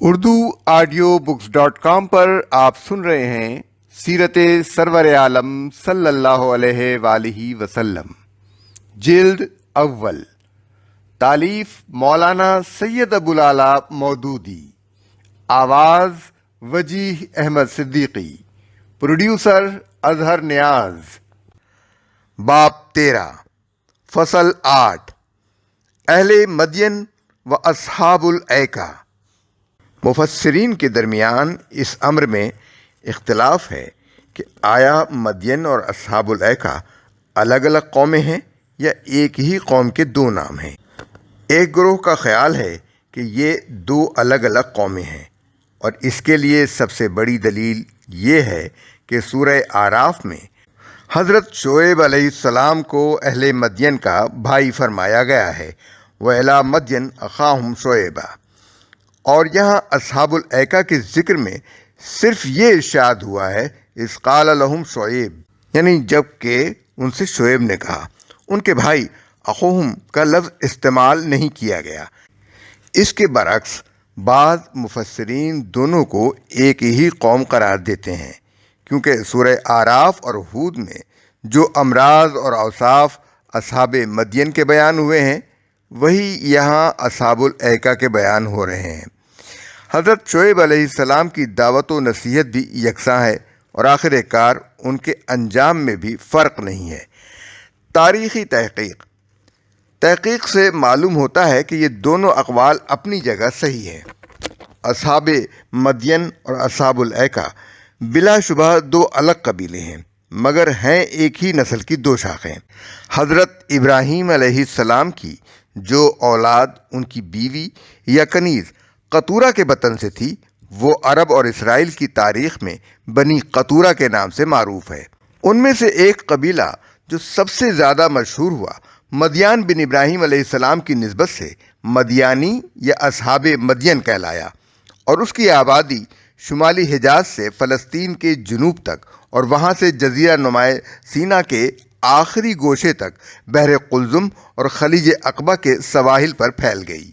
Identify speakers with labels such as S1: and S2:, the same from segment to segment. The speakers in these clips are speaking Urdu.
S1: اردو آڈیو بکس .com پر آپ سن رہے ہیں سیرت سرور عالم صلی اللہ علیہ وآلہ وسلم، جلد اول، تالیف مولانا سید ابوالعلا مودودی، آواز وجیح احمد صدیقی، پروڈیوسر اظہر نیاز۔ باب 13، فصل 8، اہل مدین و اصحاب الایکہ۔ مفسرین کے درمیان اس امر میں اختلاف ہے کہ آیا مدین اور اصحاب الایکہ الگ الگ قومیں ہیں یا ایک ہی قوم کے دو نام ہیں۔ ایک گروہ کا خیال ہے کہ یہ دو الگ الگ قومیں ہیں، اور اس کے لیے سب سے بڑی دلیل یہ ہے کہ سورہ اعراف میں حضرت شعیب علیہ السلام کو اہل مدین کا بھائی فرمایا گیا ہے، وَإِلَىٰ مَدْيَنَ أَخَاهُمْ شُعَيْبًا، اور یہاں اصحاب الایکہ کے ذکر میں صرف یہ ارشاد ہوا ہے اذ قال لهم شعیب، یعنی جب کہ ان سے شعیب نے کہا۔ ان کے بھائی اخوہم کا لفظ استعمال نہیں کیا گیا۔ اس کے برعکس بعض مفسرین دونوں کو ایک ہی قوم قرار دیتے ہیں، کیونکہ سورہ اعراف اور ہود میں جو امراض اور اوصاف اصحاب مدین کے بیان ہوئے ہیں وہی یہاں اصحاب الایکہ کے بیان ہو رہے ہیں۔ حضرت شعیب علیہ السلام کی دعوت و نصیحت بھی یکساں ہے، اور آخر کار ان کے انجام میں بھی فرق نہیں ہے۔ تاریخی تحقیق سے معلوم ہوتا ہے کہ یہ دونوں اقوال اپنی جگہ صحیح ہیں۔ اصحاب مدین اور اصحاب الایکہ بلا شبہ دو الگ قبیلے ہیں، مگر ہیں ایک ہی نسل کی دو شاخیں۔ حضرت ابراہیم علیہ السلام کی جو اولاد ان کی بیوی یا کنیز قطورہ کے بطن سے تھی، وہ عرب اور اسرائیل کی تاریخ میں بنی قطورہ کے نام سے معروف ہے۔ ان میں سے ایک قبیلہ جو سب سے زیادہ مشہور ہوا مدیان بن ابراہیم علیہ السلام کی نسبت سے مدیانی یا اصحاب مدین کہلایا، اور اس کی آبادی شمالی حجاز سے فلسطین کے جنوب تک اور وہاں سے جزیرہ نما سینا کے آخری گوشے تک بحر قلزم اور خلیج عقبہ کے سواحل پر پھیل گئی۔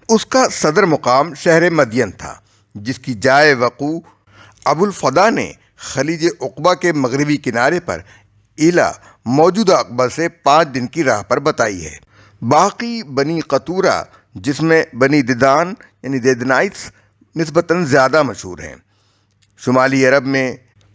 S1: اس کا صدر مقام شہر مدین تھا، جس کی جائے وقوع ابو الفدا نے خلیج عقبہ کے مغربی کنارے پر ایلا موجودہ عقبہ سے 5 دن کی راہ پر بتائی ہے۔ باقی بنی قطورہ، جس میں بنی ددان یعنی دیدنائٹس نسبتاً زیادہ مشہور ہیں، شمالی عرب میں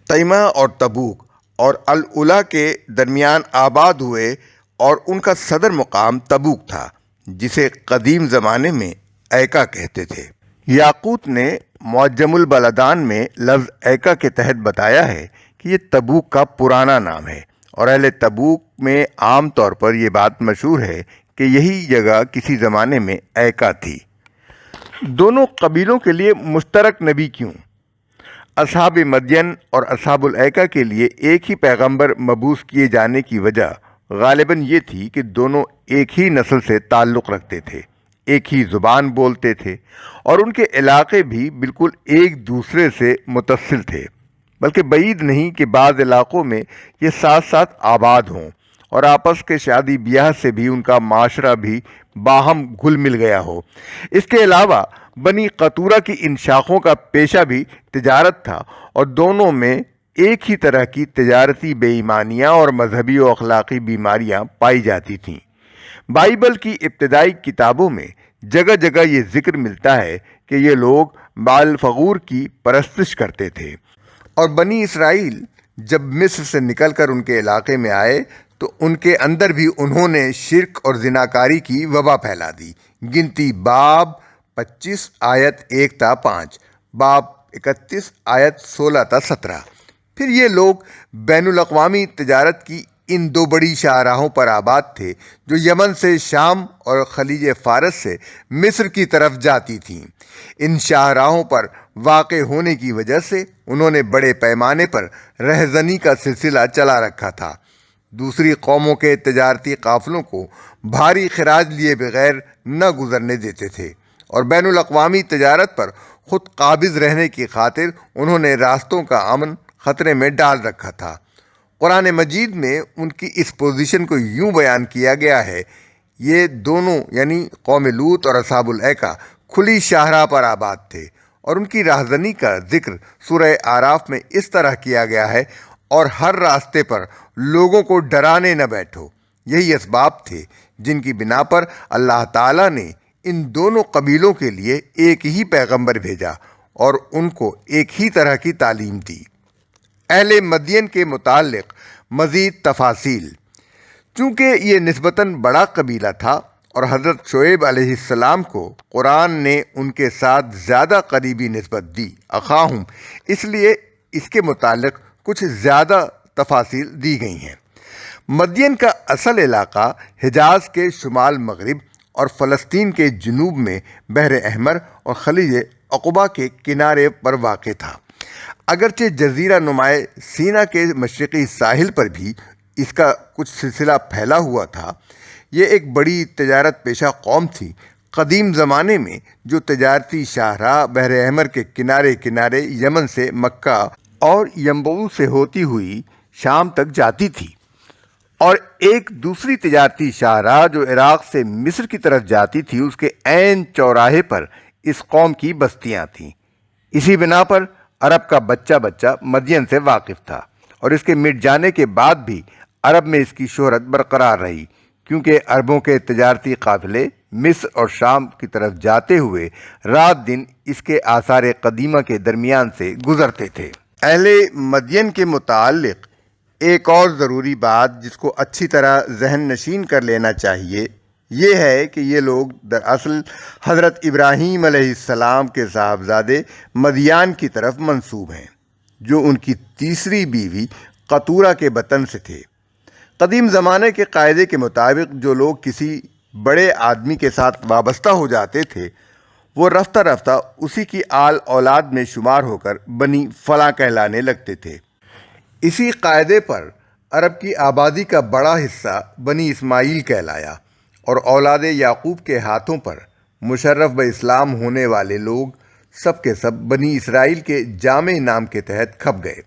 S1: تیمہ اور تبوک اور الاولیٰ کے درمیان آباد ہوئے، اور ان کا صدر مقام تبوک تھا، جسے قدیم زمانے میں ایکا کہتے تھے۔ یاقوت نے معجم البلدان میں لفظ ایکا کے تحت بتایا ہے کہ یہ تبوک کا پرانا نام ہے، اور اہل تبوک میں عام طور پر یہ بات مشہور ہے کہ یہی جگہ کسی زمانے میں ایکا تھی۔ دونوں قبیلوں کے لیے مشترک نبی کیوں؟ اصحاب مدین اور اصحاب الایکہ کے لیے ایک ہی پیغمبر مبعوث کیے جانے کی وجہ غالباً یہ تھی کہ دونوں ایک ہی نسل سے تعلق رکھتے تھے، ایک ہی زبان بولتے تھے، اور ان کے علاقے بھی بالکل ایک دوسرے سے متصل تھے، بلکہ بعید نہیں کہ بعض علاقوں میں یہ ساتھ ساتھ آباد ہوں، اور آپس کے شادی بیاہ سے بھی ان کا معاشرہ بھی باہم گھل مل گیا ہو۔ اس کے علاوہ بنی قطورہ کی ان شاخوں کا پیشہ بھی تجارت تھا، اور دونوں میں ایک ہی طرح کی تجارتی بے ایمانیاں اور مذہبی و اخلاقی بیماریاں پائی جاتی تھیں۔ بائبل کی ابتدائی کتابوں میں جگہ جگہ یہ ذکر ملتا ہے کہ یہ لوگ بال فغور کی پرستش کرتے تھے، اور بنی اسرائیل جب مصر سے نکل کر ان کے علاقے میں آئے تو ان کے اندر بھی انہوں نے شرک اور زناکاری کی وبا پھیلا دی۔ گنتی باب 25 آیت 1 تا 5، باب 31 آیت 16 تا 17۔ پھر یہ لوگ بین الاقوامی تجارت کی ان دو بڑی شاہراہوں پر آباد تھے جو یمن سے شام اور خلیج فارس سے مصر کی طرف جاتی تھیں۔ ان شاہراہوں پر واقع ہونے کی وجہ سے انہوں نے بڑے پیمانے پر رہزنی کا سلسلہ چلا رکھا تھا، دوسری قوموں کے تجارتی قافلوں کو بھاری خراج لیے بغیر نہ گزرنے دیتے تھے، اور بین الاقوامی تجارت پر خود قابض رہنے کی خاطر انہوں نے راستوں کا امن خطرے میں ڈال رکھا تھا۔ قرآن مجید میں ان کی اس پوزیشن کو یوں بیان کیا گیا ہے، یہ دونوں یعنی قوم لوط اور اصحاب الایکہ کھلی شاہراہ پر آباد تھے، اور ان کی راہزنی کا ذکر سورہ اعراف میں اس طرح کیا گیا ہے، اور ہر راستے پر لوگوں کو ڈرانے نہ بیٹھو۔ یہی اسباب تھے جن کی بنا پر اللہ تعالیٰ نے ان دونوں قبیلوں کے لیے ایک ہی پیغمبر بھیجا اور ان کو ایک ہی طرح کی تعلیم دی۔ اہل مدین کے متعلق مزید تفاصیل۔ چونکہ یہ نسبتاً بڑا قبیلہ تھا اور حضرت شعیب علیہ السلام کو قرآن نے ان کے ساتھ زیادہ قریبی نسبت دی اخاہم، اس لیے اس کے متعلق کچھ زیادہ تفاصیل دی گئی ہیں۔ مدین کا اصل علاقہ حجاز کے شمال مغرب اور فلسطین کے جنوب میں بحر احمر اور خلیج عقبہ کے کنارے پر واقع تھا۔ اگرچہ جزیرہ نمائے سینا کے مشرقی ساحل پر بھی اس کا کچھ سلسلہ پھیلا ہوا تھا، یہ ایک بڑی تجارت پیشہ قوم تھی۔ قدیم زمانے میں جو تجارتی شاہراہ بحر احمر کے کنارے کنارے یمن سے مکہ اور ینبوع سے ہوتی ہوئی شام تک جاتی تھی، اور ایک دوسری تجارتی شاہراہ جو عراق سے مصر کی طرف جاتی تھی، اس کے عین چوراہے پر اس قوم کی بستیاں تھیں۔ اسی بنا پر عرب کا بچہ بچہ مدین سے واقف تھا، اور اس کے مٹ جانے کے بعد بھی عرب میں اس کی شہرت برقرار رہی، کیونکہ عربوں کے تجارتی قافلے مصر اور شام کی طرف جاتے ہوئے رات دن اس کے آثار قدیمہ کے درمیان سے گزرتے تھے۔ اہل مدین کے متعلق ایک اور ضروری بات جس کو اچھی طرح ذہن نشین کر لینا چاہیے، یہ ہے کہ یہ لوگ دراصل حضرت ابراہیم علیہ السلام کے صاحبزادے مدیان کی طرف منسوب ہیں، جو ان کی تیسری بیوی قطورہ کے بطن سے تھے۔ قدیم زمانے کے قاعدے کے مطابق جو لوگ کسی بڑے آدمی کے ساتھ وابستہ ہو جاتے تھے، وہ رفتہ رفتہ اسی کی آل اولاد میں شمار ہو کر بنی فلاں کہلانے لگتے تھے۔ اسی قاعدے پر عرب کی آبادی کا بڑا حصہ بنی اسماعیل کہلایا، اور اولاد یعقوب کے ہاتھوں پر مشرف باسلام ہونے والے لوگ سب کے سب بنی اسرائیل کے جامع نام کے تحت کھپ گئے۔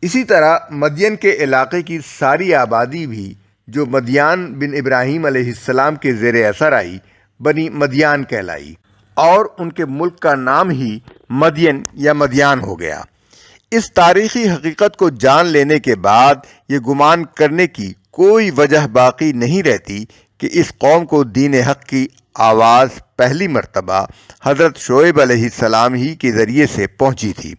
S1: اسی طرح مدین کے علاقے کی ساری آبادی بھی جو مدیان بن ابراہیم علیہ السلام کے زیر اثر آئی، بنی مدیان کہلائی، اور ان کے ملک کا نام ہی مدین یا مدیان ہو گیا۔ اس تاریخی حقیقت کو جان لینے کے بعد یہ گمان کرنے کی کوئی وجہ باقی نہیں رہتی کہ اس قوم کو دین حق کی آواز پہلی مرتبہ حضرت شعیب علیہ السلام ہی کے ذریعے سے پہنچی تھی۔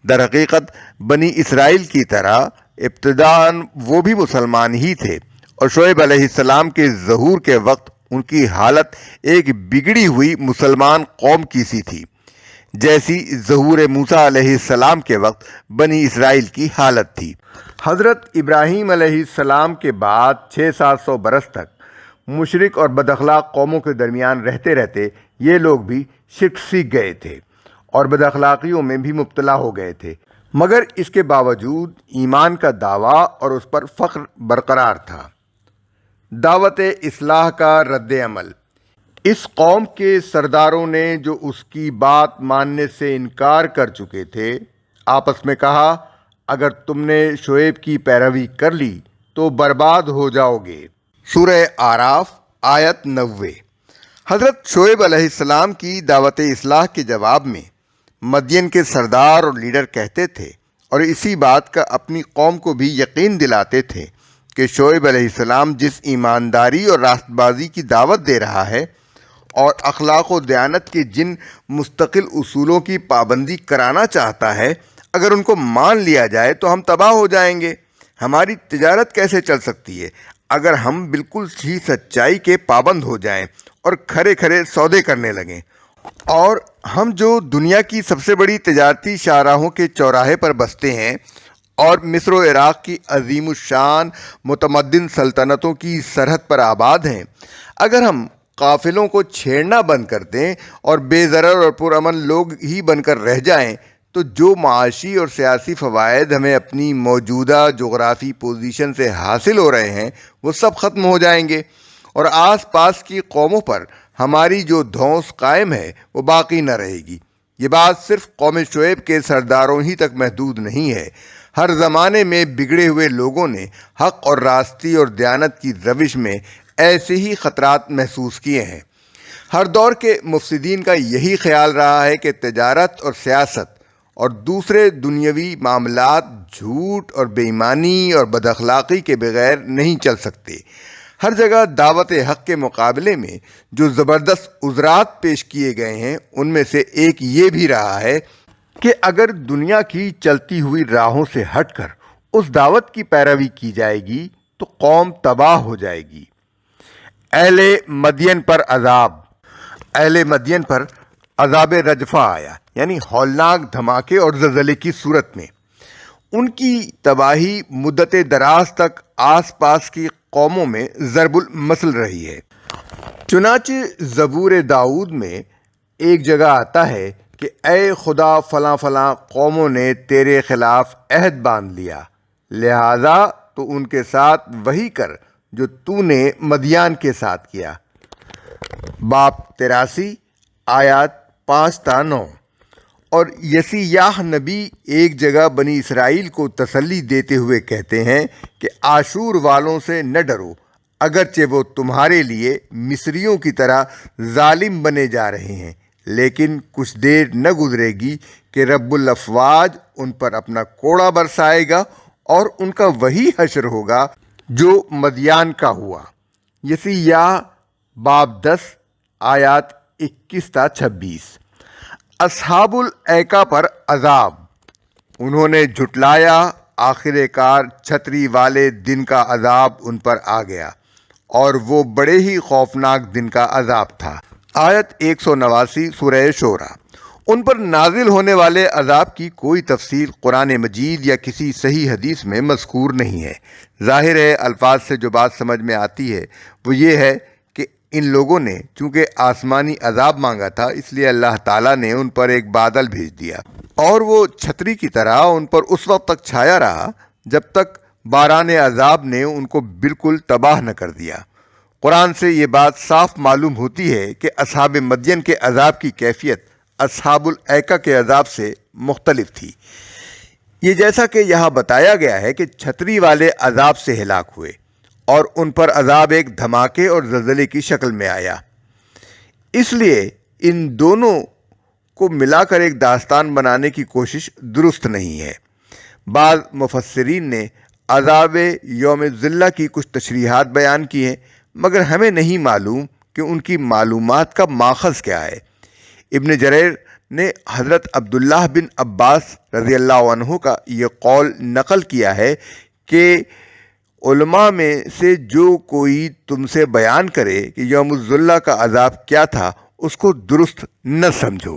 S1: در حقیقت بنی اسرائیل کی طرح ابتداءً وہ بھی مسلمان ہی تھے، اور شعیب علیہ السلام کے ظہور کے وقت ان کی حالت ایک بگڑی ہوئی مسلمان قوم کی سی تھی، جیسی ظہور موسیٰ علیہ السلام کے وقت بنی اسرائیل کی حالت تھی۔ حضرت ابراہیم علیہ السلام کے بعد 600-700 برس تک مشرک اور بداخلاق قوموں کے درمیان رہتے رہتے یہ لوگ بھی شرک سیکھ گئے تھے اور بداخلاقیوں میں بھی مبتلا ہو گئے تھے، مگر اس کے باوجود ایمان کا دعویٰ اور اس پر فخر برقرار تھا۔ دعوت اصلاح کا رد عمل۔ اس قوم کے سرداروں نے جو اس کی بات ماننے سے انکار کر چکے تھے، آپس میں کہا، اگر تم نے شعیب کی پیروی کر لی تو برباد ہو جاؤ گے۔ سورہ اعراف آیت 90۔ حضرت شعیب علیہ السلام کی دعوت اصلاح کے جواب میں مدین کے سردار اور لیڈر کہتے تھے، اور اسی بات کا اپنی قوم کو بھی یقین دلاتے تھے، کہ شعیب علیہ السلام جس ایمانداری اور راست بازی کی دعوت دے رہا ہے اور اخلاق و دیانت کے جن مستقل اصولوں کی پابندی کرانا چاہتا ہے، اگر ان کو مان لیا جائے تو ہم تباہ ہو جائیں گے۔ ہماری تجارت کیسے چل سکتی ہے اگر ہم بالکل ہی سچائی کے پابند ہو جائیں اور کھرے کھرے سودے کرنے لگیں؟ اور ہم جو دنیا کی سب سے بڑی تجارتی شاہراہوں کے چوراہے پر بستے ہیں اور مصر و عراق کی عظیم الشان متمدن سلطنتوں کی سرحد پر آباد ہیں، اگر ہم قافلوں کو چھیڑنا بند کر دیں اور بے ضرر اور پرامن لوگ ہی بن کر رہ جائیں، تو جو معاشی اور سیاسی فوائد ہمیں اپنی موجودہ جغرافی پوزیشن سے حاصل ہو رہے ہیں وہ سب ختم ہو جائیں گے، اور آس پاس کی قوموں پر ہماری جو دھونس قائم ہے وہ باقی نہ رہے گی۔ یہ بات صرف قوم شعیب کے سرداروں ہی تک محدود نہیں ہے، ہر زمانے میں بگڑے ہوئے لوگوں نے حق اور راستی اور دیانت کی روش میں ایسے ہی خطرات محسوس کیے ہیں۔ ہر دور کے مفسدین کا یہی خیال رہا ہے کہ تجارت اور سیاست اور دوسرے دنیاوی معاملات جھوٹ اور بے ایمانی اور بد اخلاقی کے بغیر نہیں چل سکتے۔ ہر جگہ دعوت حق کے مقابلے میں جو زبردست عذرات پیش کیے گئے ہیں ان میں سے ایک یہ بھی رہا ہے کہ اگر دنیا کی چلتی ہوئی راہوں سے ہٹ کر اس دعوت کی پیروی کی جائے گی تو قوم تباہ ہو جائے گی۔ اہل مدین پر عذاب رجفہ آیا، یعنی ہولناک دھماکے اور زلزلے کی صورت میں۔ ان کی تباہی مدت دراز تک آس پاس کی قوموں میں ضرب المثل رہی ہے۔ چنانچہ زبور داؤد میں ایک جگہ آتا ہے کہ اے خدا فلاں فلاں قوموں نے تیرے خلاف عہد باندھ لیا، لہذا تو ان کے ساتھ وہی کر جو تو نے مدیان کے ساتھ کیا۔ باب 83 آیات 5 تا 9۔ اور یسیاہ نبی ایک جگہ بنی اسرائیل کو تسلی دیتے ہوئے کہتے ہیں کہ آشور والوں سے نہ ڈرو، اگرچہ وہ تمہارے لیے مصریوں کی طرح ظالم بنے جا رہے ہیں، لیکن کچھ دیر نہ گزرے گی کہ رب الافواج ان پر اپنا کوڑا برسائے گا اور ان کا وہی حشر ہوگا جو مدیان کا ہوا۔ یسیاہ باب 10 آیات 21 تا 26۔ اصحاب الایکا پر عذاب۔ انہوں نے جھٹلایا، آخر کار چھتری والے دن کا عذاب ان پر آ گیا، اور وہ بڑے ہی خوفناک دن کا عذاب تھا۔ آیت 189 سورہ شورى۔ ان پر نازل ہونے والے عذاب کی کوئی تفصیل قرآن مجید یا کسی صحیح حدیث میں مذکور نہیں ہے۔ ظاہر ہے الفاظ سے جو بات سمجھ میں آتی ہے وہ یہ ہے کہ ان لوگوں نے چونکہ آسمانی عذاب مانگا تھا، اس لیے اللہ تعالیٰ نے ان پر ایک بادل بھیج دیا، اور وہ چھتری کی طرح ان پر اس وقت تک چھایا رہا جب تک باران عذاب نے ان کو بالکل تباہ نہ کر دیا۔ قرآن سے یہ بات صاف معلوم ہوتی ہے کہ اصحاب مدین کے عذاب کی کیفیت اصحاب الایکا کے عذاب سے مختلف تھی۔ یہ جیسا کہ یہاں بتایا گیا ہے کہ چھتری والے عذاب سے ہلاک ہوئے اور ان پر عذاب ایک دھماکے اور زلزلے کی شکل میں آیا۔ اس لیے ان دونوں کو ملا کر ایک داستان بنانے کی کوشش درست نہیں ہے۔ بعض مفسرین نے عذاب یوم الذلہ کی کچھ تشریحات بیان کی ہیں، مگر ہمیں نہیں معلوم کہ ان کی معلومات کا ماخذ کیا ہے۔ ابن جریر نے حضرت عبداللہ بن عباس رضی اللہ عنہ کا یہ قول نقل کیا ہے کہ علماء میں سے جو کوئی تم سے بیان کرے کہ یوم الذلہ کا عذاب کیا تھا، اس کو درست نہ سمجھو۔